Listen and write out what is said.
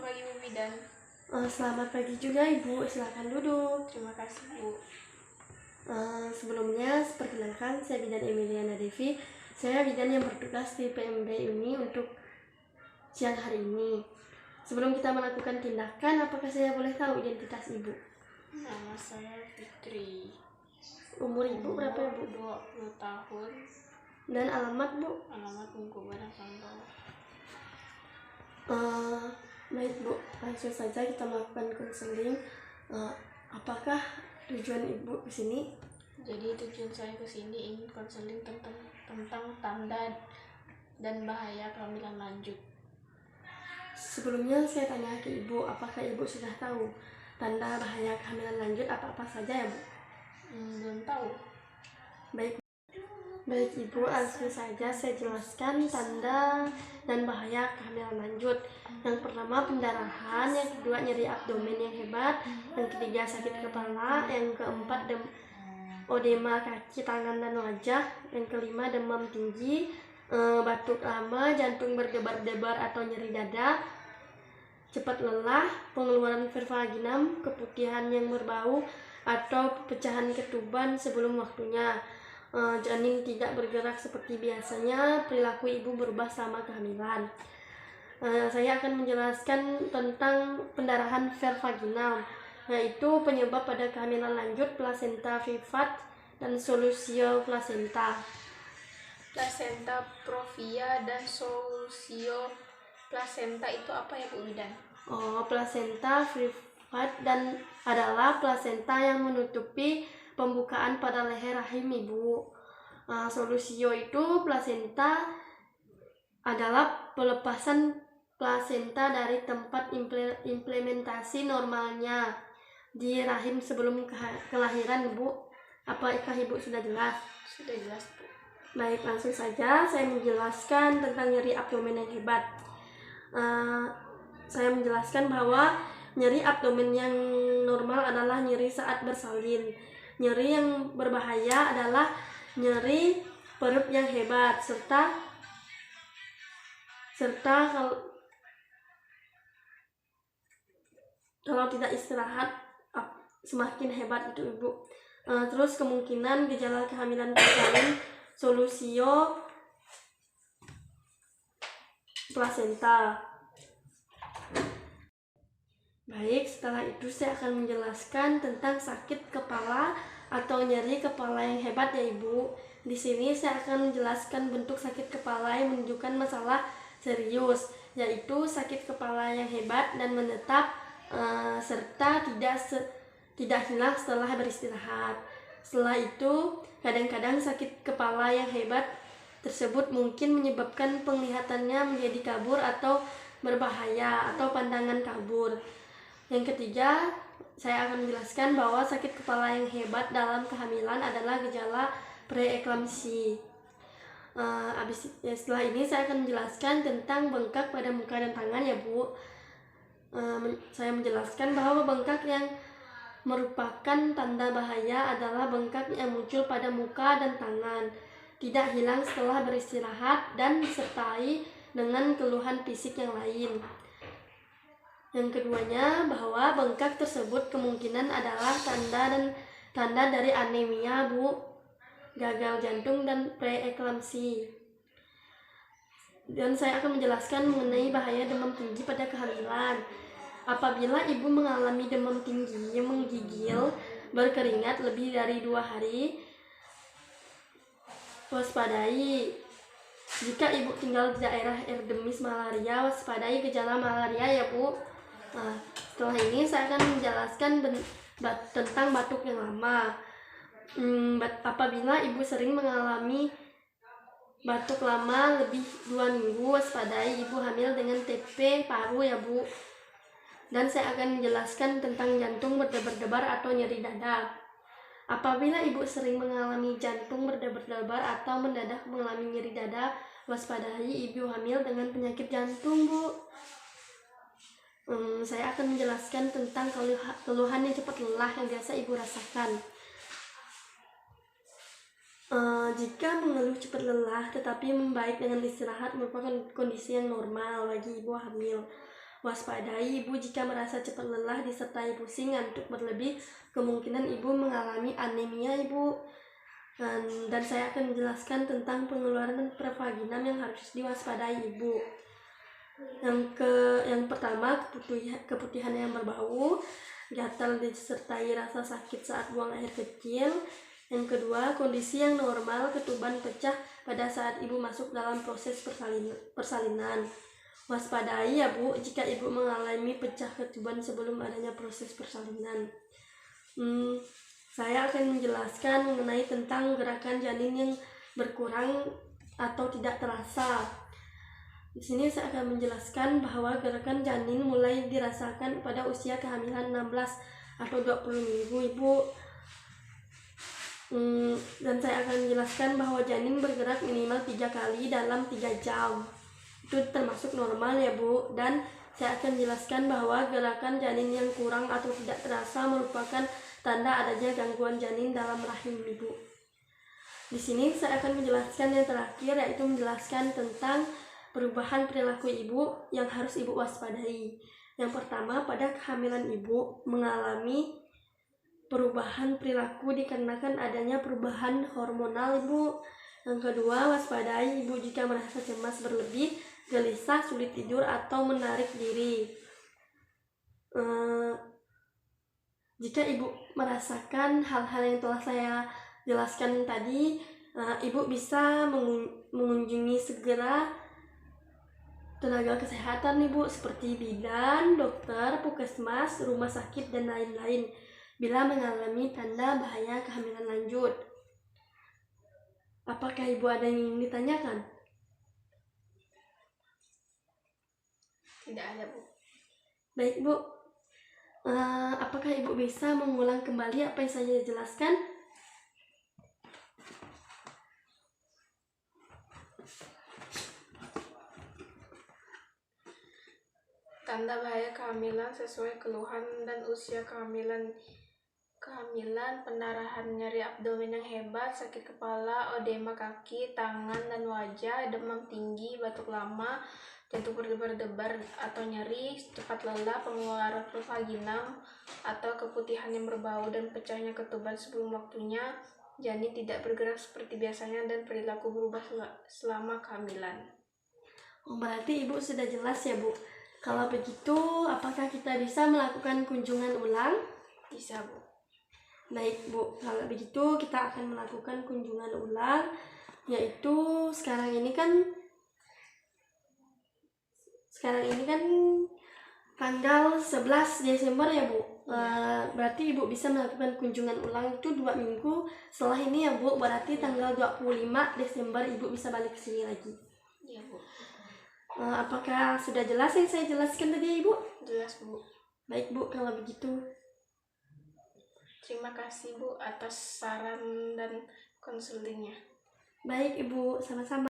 Selamat pagi Bu Bidan. Selamat pagi juga Ibu, silakan duduk. Terima kasih Bu. Sebelumnya, perkenalkan saya Bidan Emiliana Devi. Saya bidan yang bertugas di PMB ini untuk siang hari ini. Sebelum kita melakukan tindakan, apakah saya boleh tahu identitas Ibu? Nama saya Fitri. Umur Ibu berapa ya Bu? 20 tahun. Dan alamat Bu? Alamat Bungku Barang Sambal. Baik Bu, langsung saja kita melakukan konseling. Apakah tujuan Ibu ke sini? Jadi tujuan saya ke sini ingin konseling tentang tanda dan bahaya kehamilan lanjut. Sebelumnya saya tanya ke Ibu, apakah Ibu sudah tahu tanda bahaya kehamilan lanjut apa-apa saja ya Bu? Belum tahu. Baik Ibu, langsung saja saya jelaskan tanda dan bahaya kehamilan lanjut. Yang pertama pendarahan, yang kedua nyeri abdomen yang hebat, yang ketiga sakit kepala, yang keempat odema kaki, tangan, dan wajah, yang kelima demam tinggi, batuk lama, jantung berdebar-debar atau nyeri dada, cepat lelah, pengeluaran vervaginam, keputihan yang berbau, atau pecahan ketuban sebelum waktunya. Janin tidak bergerak seperti biasanya, perilaku ibu berubah selama kehamilan. Saya akan menjelaskan tentang pendarahan vervaginal, yaitu penyebab pada kehamilan lanjut, plasenta vivat, dan solusio plasenta. Plasenta provia dan solusio plasenta itu apa ya Bu Bidan? Plasenta vivat dan adalah plasenta yang menutupi pembukaan pada leher rahim ibu. Solusio itu plasenta adalah pelepasan plasenta dari tempat implementasi normalnya di rahim sebelum kelahiran Bu. Apakah Ibu sudah jelas? Sudah jelas Bu. Baik, langsung saja saya menjelaskan tentang nyeri abdomen yang hebat. Saya menjelaskan bahwa nyeri abdomen yang normal adalah nyeri saat bersalin. Nyeri yang berbahaya adalah nyeri perut yang hebat serta kalau tidak istirahat semakin hebat itu Ibu. Terus kemungkinan gejala kehamilan bersalin, solusio plasenta. Baik, setelah itu saya akan menjelaskan tentang sakit kepala atau nyeri kepala yang hebat ya Ibu. Di sini saya akan menjelaskan bentuk sakit kepala yang menunjukkan masalah serius, yaitu sakit kepala yang hebat dan menetap serta tidak hilang setelah beristirahat. Setelah itu, kadang-kadang sakit kepala yang hebat tersebut mungkin menyebabkan penglihatannya menjadi kabur atau berbahaya atau pandangan kabur. Yang ketiga, saya akan menjelaskan bahwa sakit kepala yang hebat dalam kehamilan adalah gejala preeklamsi. Setelah ini saya akan menjelaskan tentang bengkak pada muka dan tangan ya Bu. Saya menjelaskan bahwa bengkak yang merupakan tanda bahaya adalah bengkak yang muncul pada muka dan tangan, tidak hilang setelah beristirahat, dan disertai dengan keluhan fisik yang lain. Yang keduanya, bahwa bengkak tersebut kemungkinan adalah tanda dari anemia Bu, gagal jantung, dan preeklamsi. Dan saya akan menjelaskan mengenai bahaya demam tinggi pada kehamilan. Apabila ibu mengalami demam tinggi yang menggigil, berkeringat lebih dari 2 hari, waspadai. Jika ibu tinggal di daerah endemis malaria, waspadai gejala malaria ya Bu. Setelah ini saya akan menjelaskan tentang batuk yang lama. Apabila ibu sering mengalami batuk lama lebih 2 minggu, waspadai ibu hamil dengan TB paru ya Bu. Dan saya akan menjelaskan tentang jantung berdebar-debar atau nyeri dada. Apabila ibu sering mengalami jantung berdebar-debar atau mendadak mengalami nyeri dada, waspadai ibu hamil dengan penyakit jantung Bu. Saya akan menjelaskan tentang keluhan yang cepat lelah yang biasa ibu rasakan. Jika mengeluh cepat lelah tetapi membaik dengan istirahat merupakan kondisi yang normal bagi ibu hamil. Waspadai ibu jika merasa cepat lelah disertai pusing, ngantuk berlebih, kemungkinan ibu mengalami anemia ibu. Dan saya akan menjelaskan tentang pengeluaran pervaginam yang harus diwaspadai ibu. Yang pertama, keputihan yang berbau, gatal disertai rasa sakit saat buang air kecil. Yang kedua, kondisi yang normal, ketuban pecah pada saat ibu masuk dalam proses persalinan. Waspadai ya Bu jika ibu mengalami pecah ketuban sebelum adanya proses persalinan. Saya akan menjelaskan mengenai tentang gerakan janin yang berkurang atau tidak terasa. Di sini saya akan menjelaskan bahwa gerakan janin mulai dirasakan pada usia kehamilan 16 atau 20 minggu ibu. Dan saya akan menjelaskan bahwa janin bergerak minimal 3 kali dalam 3 jam. Itu termasuk normal ya Bu. Dan saya akan menjelaskan bahwa gerakan janin yang kurang atau tidak terasa merupakan tanda adanya gangguan janin dalam rahim ibu. Di sini saya akan menjelaskan yang terakhir, yaitu menjelaskan tentang perubahan perilaku ibu yang harus ibu waspadai. Yang pertama, pada kehamilan ibu mengalami perubahan perilaku dikarenakan adanya perubahan hormonal ibu. Yang kedua, waspadai ibu jika merasa cemas berlebih, gelisah, sulit tidur, atau menarik diri. Jika ibu merasakan hal-hal yang telah saya jelaskan tadi, ibu bisa mengunjungi segera tenaga kesehatan ibu seperti bidan, dokter, puskesmas, rumah sakit, dan lain-lain bila mengalami tanda bahaya kehamilan lanjut. Apakah ibu ada yang ingin ditanyakan? Tidak ada Bu. Baik Bu, apakah ibu bisa mengulang kembali apa yang saya jelaskan? Tanda bahaya kehamilan sesuai keluhan dan usia kehamilan: pendarahan, nyeri abdomen yang hebat, sakit kepala, odema kaki, tangan, dan wajah, demam tinggi, batuk lama, jantung berdebar-debar atau nyeri, cepat lelah, pengeluaran pervaginam atau keputihan yang berbau, dan pecahnya ketuban sebelum waktunya, janin tidak bergerak seperti biasanya, dan perilaku berubah selama kehamilan. Berarti ibu sudah jelas ya Bu. Kalau begitu, apakah kita bisa melakukan kunjungan ulang? Bisa Bu. Baik Bu, kalau begitu kita akan melakukan kunjungan ulang, yaitu sekarang ini kan tanggal 11 Desember ya Bu. Berarti ibu bisa melakukan kunjungan ulang itu 2 minggu setelah ini ya Bu. Berarti tanggal 25 Desember ibu bisa balik ke sini lagi. Iya Bu. Apakah sudah jelas yang saya jelaskan tadi Ibu? Jelas Bu. Baik Bu, kalau begitu terima kasih Bu atas saran dan konsultingnya. baik Ibu, sama-sama.